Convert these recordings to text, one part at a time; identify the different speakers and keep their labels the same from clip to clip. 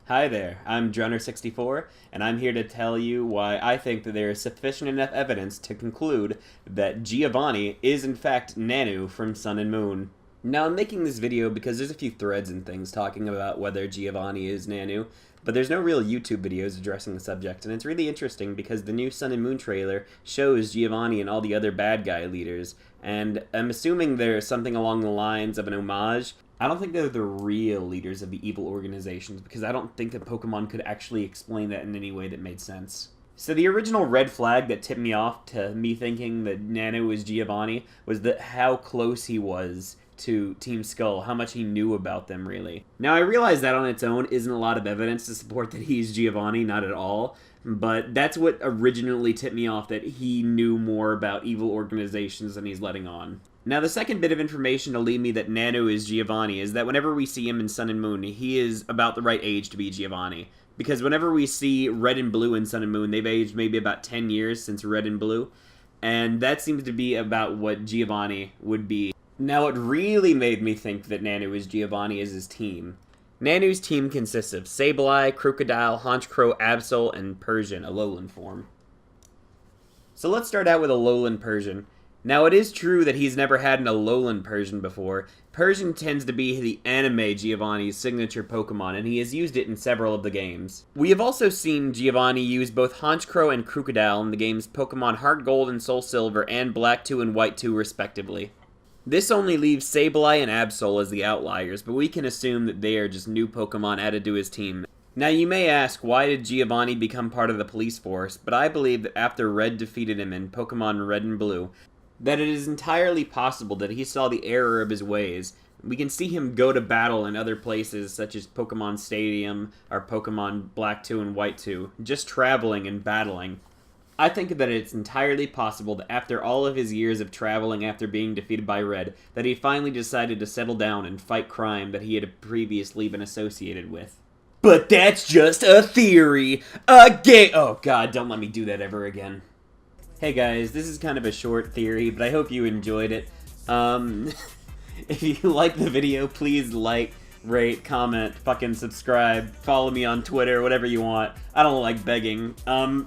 Speaker 1: Hi there, I'm Drunner64, and I'm here to tell you why I think that there is sufficient enough evidence to conclude that Giovanni is in fact Nanu from Sun and Moon. Now, I'm making this video because there's a few threads and things talking about whether Giovanni is Nanu, but there's no real YouTube videos addressing the subject, and it's really interesting because the new Sun and Moon trailer shows Giovanni and all the other bad guy leaders, and I'm assuming there's something along the lines of an homage. I don't think they're the real leaders of the evil organizations because I don't think that Pokemon could actually explain that in any way that made sense. So the original red flag that tipped me off to me thinking that Nanu was Giovanni was how close he was to Team Skull, how much he knew about them, really. Now, I realize that on its own isn't a lot of evidence to support that he's Giovanni, not at all, but that's what originally tipped me off that he knew more about evil organizations than he's letting on. Now, the second bit of information to lead me that Nanu is Giovanni is that whenever we see him in Sun and Moon, he is about the right age to be Giovanni. Because whenever we see Red and Blue in Sun and Moon, they've aged maybe about 10 years since Red and Blue, and that seems to be about what Giovanni would be. Now, what really made me think that Nanu is Giovanni is his team. Nanu's team consists of Sableye, Crocodile, Honchkrow, Absol, and Persian, a lowland form. So let's start out with a lowland Persian. Now, it is true that he's never had an Alolan Persian before. Persian tends to be the anime Giovanni's signature Pokemon, and he has used it in several of the games. We have also seen Giovanni use both Honchkrow and Crocodile in the games Pokemon Heart Gold and Soul Silver and Black 2 and White 2 respectively. This only leaves Sableye and Absol as the outliers, but we can assume that they are just new Pokemon added to his team. Now, you may ask, why did Giovanni become part of the police force? But I believe that after Red defeated him in Pokemon Red and Blue, that it is entirely possible that he saw the error of his ways. We can see him go to battle in other places, such as Pokemon Stadium or Pokemon Black 2 and White 2, just traveling and battling. I think that it's entirely possible that after all of his years of traveling after being defeated by Red, that he finally decided to settle down and fight crime that he had previously been associated with. But that's just a theory! Oh god, don't let me do that ever again. Hey guys, this is kind of a short theory, but I hope you enjoyed it. If you like the video, please like, rate, comment, fucking subscribe, follow me on Twitter, whatever you want. I don't like begging.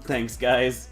Speaker 1: Thanks guys.